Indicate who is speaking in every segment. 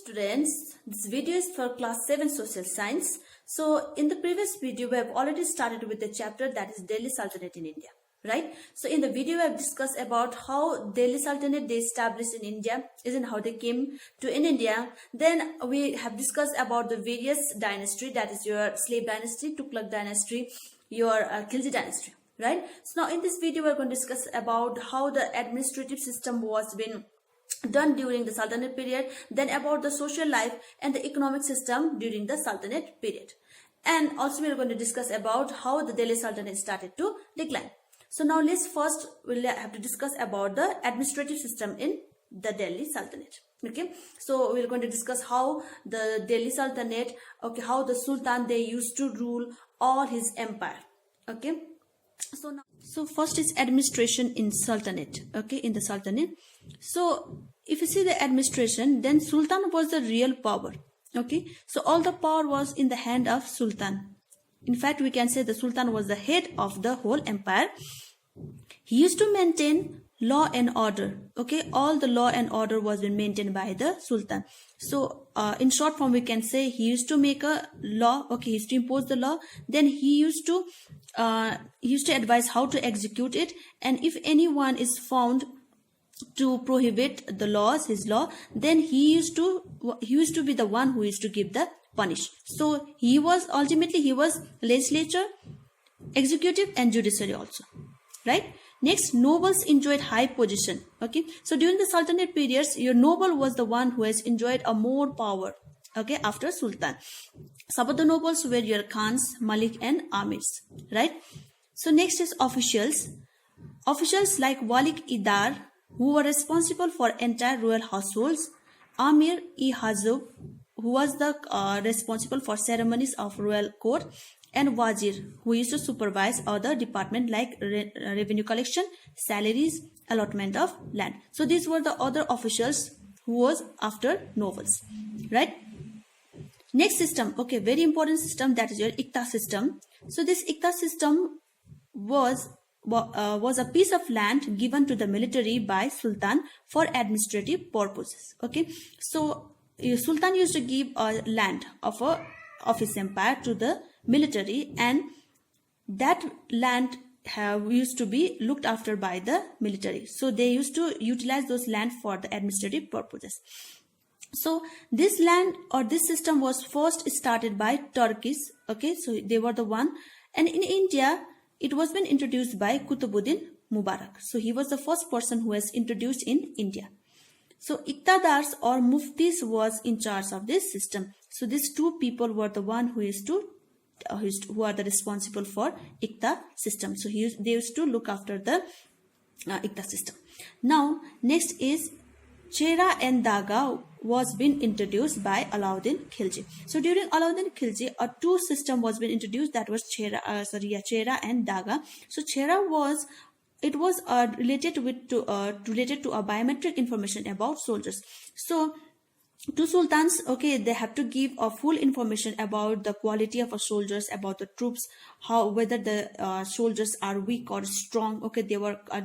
Speaker 1: Students, this video is for class 7 social science. So in the previous video we have already started with the chapter that is Delhi Sultanate in India, right? So in the video we have discussed about how Delhi Sultanate they established in India, isn't how they came to in India. Then we have discussed about the various dynasty, that is your slave dynasty, Tughlaq dynasty, your Khilji dynasty, right? So now in this video we are going to discuss about how the administrative system was been done during the Sultanate period, then about the social life and the economic system during the Sultanate period. And also we are going to discuss about how the Delhi Sultanate started to decline. So now let's first we'll have to discuss about the administrative system in the Delhi Sultanate. Okay, so we're going to discuss how the Delhi Sultanate, okay, how the Sultan they used to rule all his empire. Okay, so first is administration in Sultanate. Okay, in the Sultanate. So if you see the administration, then Sultan was the real power. Okay, so all the power was in the hand of Sultan. In fact, we can say the Sultan was the head of the whole empire. He used to maintain law and order. Okay, all the law and order was been maintained by the Sultan. So in short form we can say he used to make a law. Okay, he used to impose the law, then he used to advise how to execute it, and if anyone is found to prohibit the laws, his law, then he used to be the one who used to give the punish. So he was legislature, executive and judiciary also, right? Next, nobles enjoyed high position. Okay, so during the Sultanate periods, your noble was the one who has enjoyed a more power. Okay, after Sultan, some of the nobles were your Khans, Malik and Amirs, right? So next is officials like Walik-i-Dar, who were responsible for entire royal households, Amir-i-Hazub, who was the responsible for ceremonies of royal court, and Wazir, who used to supervise other department like revenue collection, salaries, allotment of land. So these were the other officials who was after nobles, right? Next system, okay, very important system, that is your Iqta system. So this Iqta system was a piece of land given to the military by Sultan for administrative purposes. Okay, so Sultan used to give a land of his empire to the military, and that land used to be looked after by the military. So they used to utilize those land for the administrative purposes. So this land or this system was first started by Turkish. Okay, so they were the one, and in India it was been introduced by Qutbuddin Mubarak. So he was the first person who was introduced in India. So Iqtadars or Muftis was in charge of this system. So these two people were the one who are the responsible for Iqta system. So they used to look after the Iqta system. Now next is Chera and Daga was been introduced by Alauddin Khilji. So during Alauddin Khilji, a two system was been introduced, that was Chera and Daga. So Chera was related to a biometric information about soldiers. So to sultans, okay, they have to give a full information about the quality of a soldiers, about the troops, whether the soldiers are weak or strong, okay, they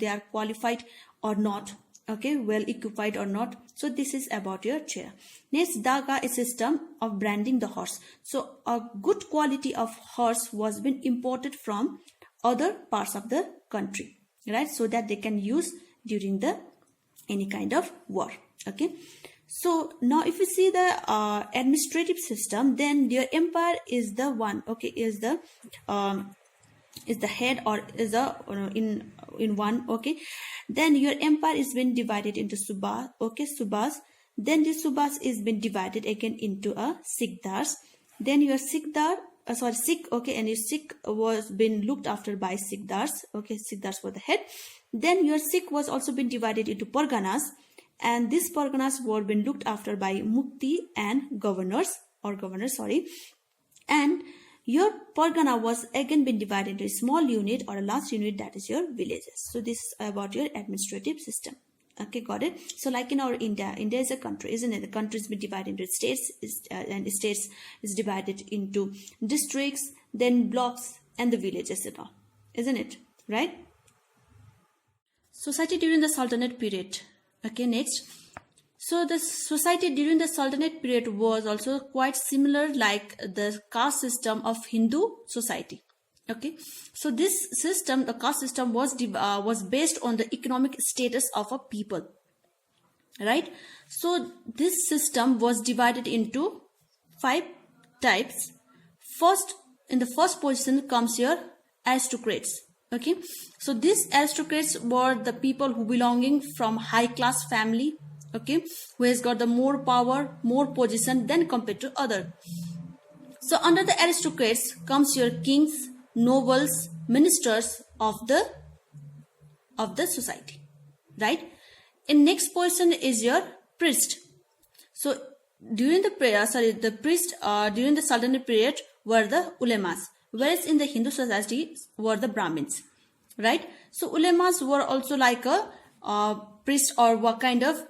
Speaker 1: are qualified or not, okay, well equipped or not. So this is about your chair. Next, Daga is a system of branding the horse. So a good quality of horse was been imported from other parts of the country, right, so that they can use during the any kind of war. Okay, so now if you see the administrative system, then your empire is the one, okay, is the head or is the in one. Okay, then your empire is been divided into subas. Okay, subas, then the subas is been divided again into a sikdars. Then your Sikh, okay, and your Sikh was been looked after by sikdars. Okay, sikdars were the head. Then your Sikh was also been divided into parganas, and these parganas were been looked after by mufti and governors, and your pargana was again been divided into a small unit or a large unit, that is your villages. So this is about your administrative system. Okay, got it? So like in our India is a country, isn't it? The country is been divided into states, and states is divided into districts, then blocks and the villages and all, isn't it? Right? Society during the Sultanate period. Okay, next. So the society during the Sultanate period was also quite similar like the caste system of Hindu society. Okay, so this system, the caste system, was based on the economic status of a people, right? So this system was divided into 5 types. First, in the first position comes your aristocrats. Okay, so these aristocrats were the people who belonging from high class family, okay, who has got the more power, more position than compared to other. So under the aristocrats comes your kings, nobles, ministers of the society, right? In next position is your priest. So during the priest during the Sultanate period were the ulemas, whereas in the Hindu society were the Brahmins, right? So ulemas were also like a priest or what kind of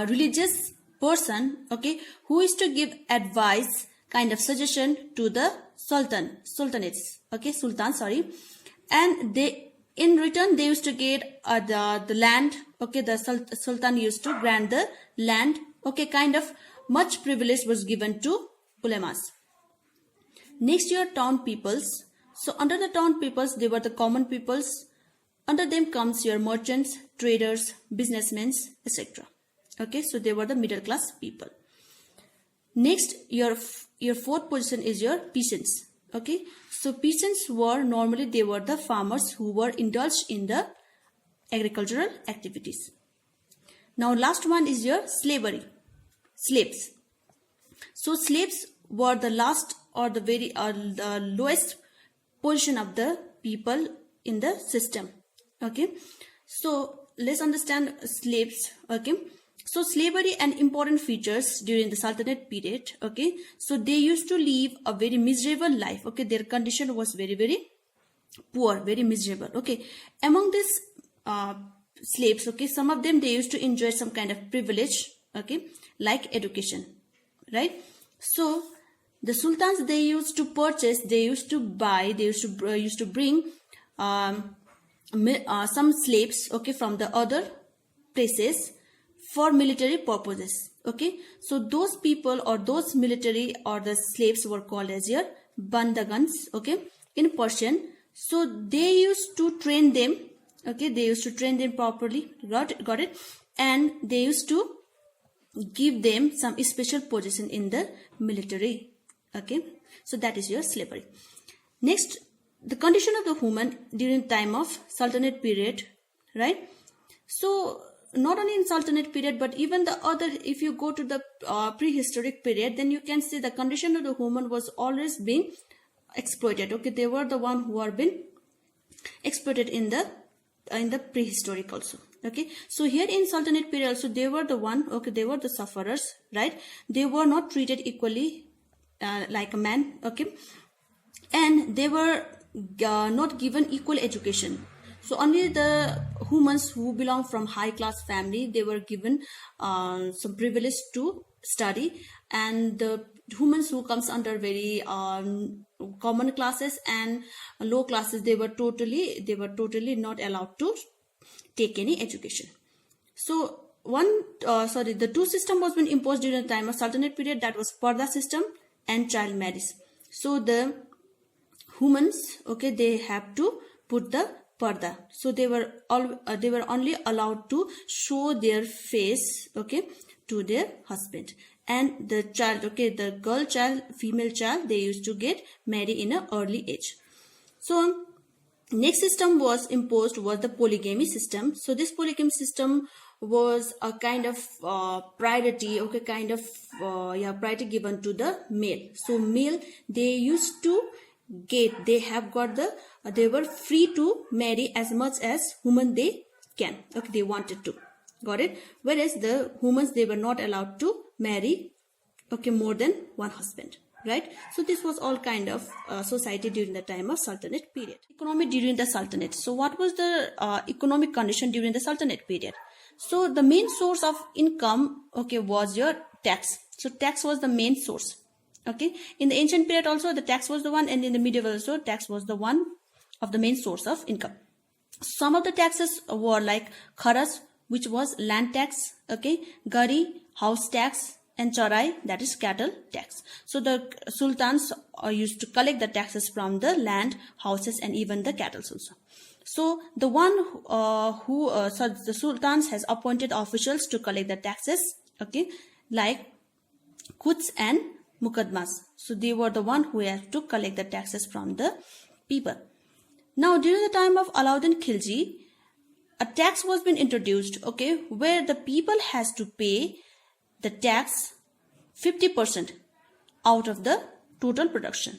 Speaker 1: religious person, okay, who is to give advice, kind of suggestion to the sultanates, okay, sultan, sorry, and they in return they used to get the land, okay, the sultan used to grant the land, okay, kind of much privilege was given to ulemas. Next, your town peoples. So under the town peoples, they were the common peoples. Under them comes your merchants, traders, businessmen, etc. Okay, so they were the middle class people. Next, your fourth position is your peasants. Okay, so peasants were normally they were the farmers who were indulged in the agricultural activities. Now last one is your slavery, slaves. So slaves were the last or the the lowest position of the people in the system. Okay, so let's understand slaves. Okay, so slavery and important features during the Sultanate period. Okay, so they used to live a very miserable life. Okay, their condition was very, very poor, very miserable. Okay, among these slaves, okay, some of them they used to enjoy some kind of privilege, okay, like education, right? So the sultans, they used to purchase, they used to buy, they used to bring some slaves, okay, from the other places for military purposes. Okay, so those people or those military or the slaves were called as your bandagans, okay, in Persian. So they used to train them, okay, they used to train them properly, got it, and they used to give them some special position in the military. Okay, so that is your slavery. Next, the condition of the woman during time of Sultanate period, right? So not only in Sultanate period, but even the other, if you go to the prehistoric period, then you can see the condition of the woman was always being exploited. Okay, they were the one who are been exploited in the prehistoric also. Okay, so here in Sultanate period also they were the one, okay, they were the sufferers, right? They were not treated equally like a man, okay, and they were not given equal education. So only the humans who belong from high class family, they were given some privilege to study, and the humans who comes under very common classes and low classes, they were totally not allowed to take any education. So the two system was been imposed during the time of Sultanate period, that was Parda system and child marriage. So the humans, okay, they have to put the parda. So they were only allowed to show their face, okay, to their husband. And the child, okay, the girl child, female child, they used to get married in an early age. So next system was imposed was the polygamy system. So this polygamy system was a kind of priority, okay, kind of priority given to the male. So male, they used to get, they were free to marry as much as women they can, okay, they wanted to, got it, whereas the women, they were not allowed to marry, okay, more than one husband, right? So this was all kind of society during the time of Sultanate period. Economy during the Sultanate. So what was the economic condition during the Sultanate period? So the main source of income, okay, was your tax. So tax was the main source. Okay, in the ancient period also the tax was the one, and in the medieval also tax was the one of the main source of income. Some of the taxes were like kharaj, which was land tax, okay, gari, house tax, and charai, that is cattle tax. So the sultans used to collect the taxes from the land, houses, and even the cattle also. So the one so the sultans has appointed officials to collect the taxes, okay, like quds and muqaddas. So they were the one who had to collect the taxes from the people. Now during the time of Alauddin Khilji, a tax was been introduced, okay, where the people has to pay the tax 50% out of the total production.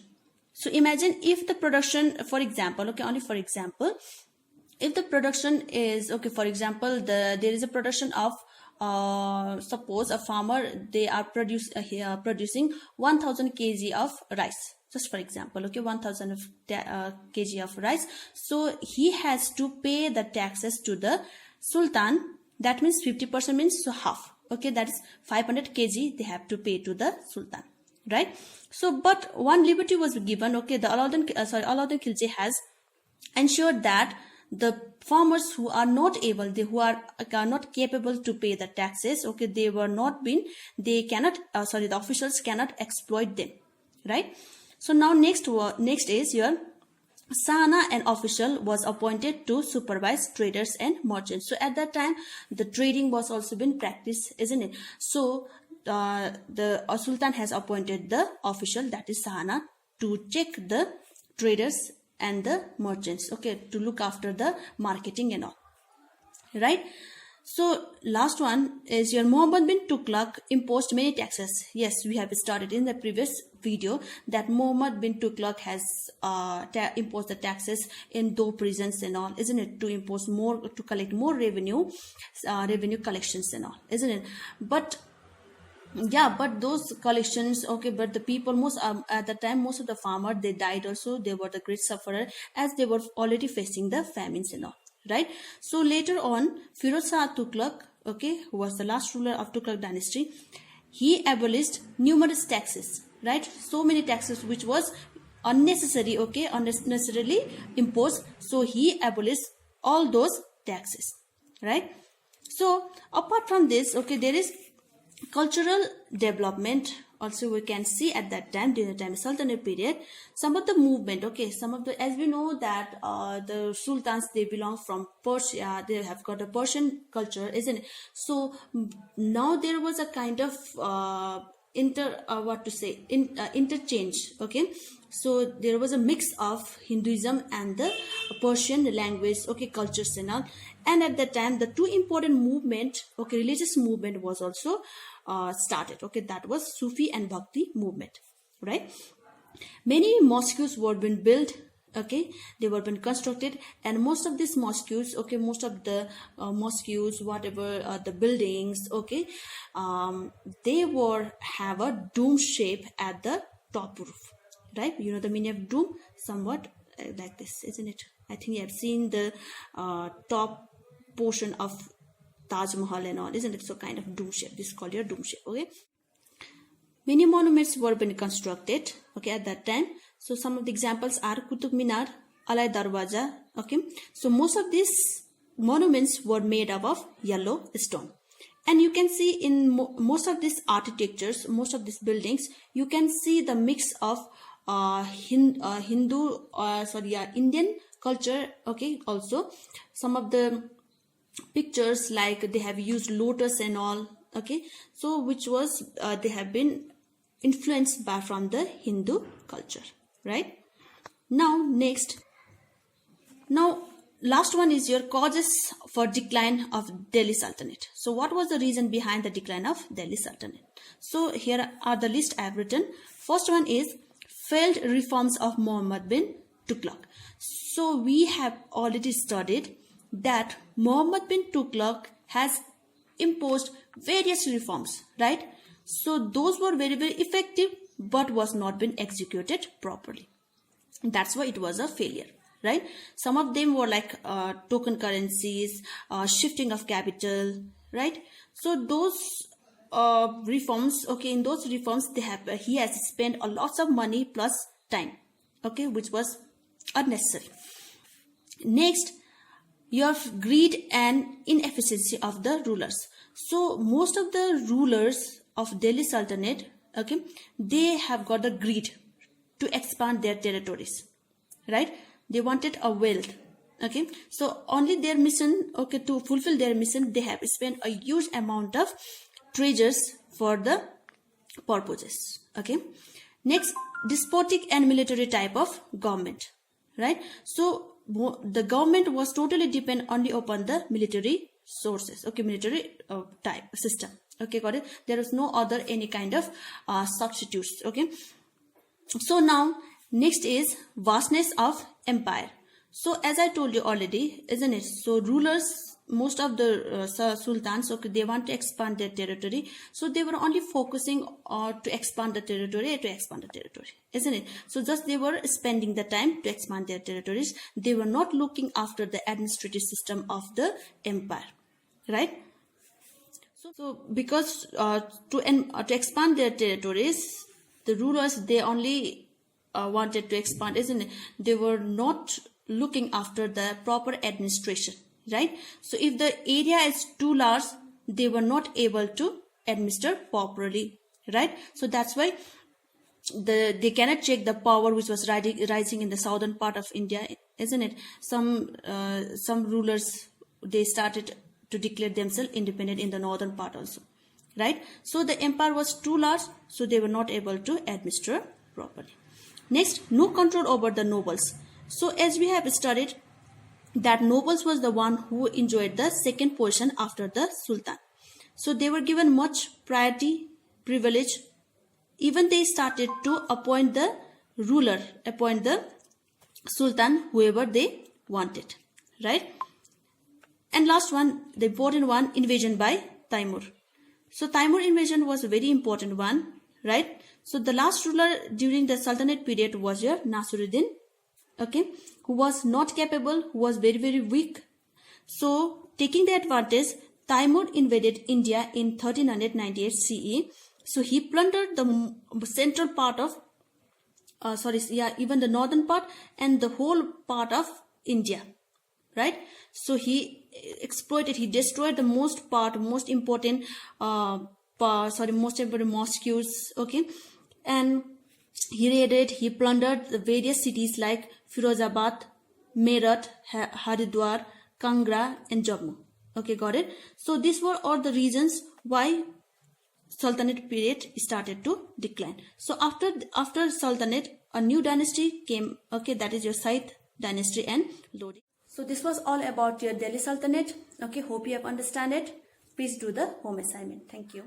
Speaker 1: So imagine if the production, for example, okay, only for example, if the production is, okay, for example, there is a production of suppose a farmer, they are producing 1000 kg of rice, just for example, okay, 1000 kg of rice. So he has to pay the taxes to the sultan. That means 50% means so half, okay, that is 500 kg they have to pay to the sultan, right? So but one liberty was given, okay, the Alauddin Khilji has ensured that the farmers who are not able, who are not capable to pay the taxes, okay, the officials cannot exploit them, right? So now next is your Sahana, an official was appointed to supervise traders and merchants. So at that time the trading was also been practiced, isn't it? So the sultan has appointed the official, that is Sahana, to check the traders and the merchants, okay, to look after the marketing and all, right? So last one is your Muhammad bin Tughlaq imposed many taxes. Yes, we have started in the previous video that Muhammad bin Tughlaq has imposed the taxes in those prisons and all, isn't it, to impose more, to collect more revenue collections and all, isn't it? But yeah, but those collections, okay, but the people, most at the time, most of the farmers, they died also. They were the great sufferer, as they were already facing the famines and all, right? So later on, Firoz Shah Tughlaq, okay, who was the last ruler of Tughlaq dynasty, he abolished numerous taxes, right? So many taxes which was unnecessary, okay, unnecessarily imposed. So he abolished all those taxes, right? So apart from this, okay, there is cultural development also. We can see at that time, during the time of Sultanate period, some of the movement, okay, some of the, as we know that the sultans, they belong from Persia, they have got a Persian culture, isn't it? So now there was a kind of interchange, okay. So there was a mix of Hinduism and the Persian language, okay, cultures and all. And at that time, the two important movement, okay, religious movement was also started, okay, that was Sufi and Bhakti movement, right? Many mosques were been built, okay, they were been constructed, and most of these mosques, okay, most of the mosques, whatever the buildings, okay, they were have a dome shape at the top roof, right? You know the meaning of dome, somewhat like this, isn't it? I think you have seen the top portion of Taj Mahal and all, isn't it? So kind of dome shape, this is called your dome shape, okay. Many monuments were been constructed, okay, at that time. So some of the examples are Qutub Minar, Alai Darwaza, okay. So most of these monuments were made up of yellow stone. And you can see in most of these architectures, most of these buildings, you can see the mix of Indian culture, okay. Also some of the pictures, like they have used lotus and all, okay. So which was they have been influenced by from the Hindu culture, right? Now last one is your causes for decline of Delhi Sultanate. So what was the reason behind the decline of Delhi Sultanate? So here are the list I have written. First one is failed reforms of Muhammad bin Tughlaq. So we have already studied that Muhammad bin Tughlaq has imposed various reforms, right? So those were very, very effective, but was not been executed properly. That's why it was a failure, right? Some of them were like token currencies, shifting of capital, right? So those reforms, okay, in those reforms he has spent a lots of money plus time, okay, which was unnecessary. Next, your greed and inefficiency of the rulers. So most of the rulers of Delhi Sultanate, okay, they have got the greed to expand their territories, right? They wanted a wealth, okay. So only their mission, okay, to fulfill their mission, they have spent a huge amount of treasures for the purposes, okay. Next, despotic and military type of government, right? So the government was totally dependent only upon the military sources, okay, military type system, okay, got it? There is no other any kind of substitutes, okay. So now next is vastness of empire. So as I told you already, isn't it? So rulers, most of the sultans, okay, they want to expand their territory, so they were only focusing to expand the territory, isn't it? So just they were spending the time to expand their territories. They were not looking after the administrative system of the empire, right? So because to expand their territories, the rulers, they only wanted to expand, isn't it? They were not looking after the proper administration, right? So if the area is too large, they were not able to administer properly, right? So that's why they cannot check the power which was rising in the southern part of India, isn't it? Some rulers, they started to declare themselves independent in the northern part also, right? So the empire was too large, so they were not able to administer properly. Next, no control over the nobles. So as we have studied that nobles was the one who enjoyed the second position after the sultan. So they were given much priority, privilege. Even they started to appoint the ruler, appoint the sultan, whoever they wanted, right? And last one, the important one, invasion by Taimur. So Taimur invasion was a very important one, right? So the last ruler during the Sultanate period was your Nasiruddin, okay, who was not capable, who was very, very weak. So taking the advantage, Taimur invaded India in 1398 CE. So he plundered the central part of, even the northern part and the whole part of India, right? So he exploited, he destroyed the most important mosques, okay, and he raided, he plundered the various cities like Firozabad, Meerut, Haridwar, Kangra, and Jammu. Okay, got it? So these were all the reasons why Sultanate period started to decline. So after Sultanate, a new dynasty came, okay, that is your Sayyid dynasty and Lodi. So this was all about your Delhi Sultanate. Okay, hope you have understand it. Please do the home assignment. Thank you.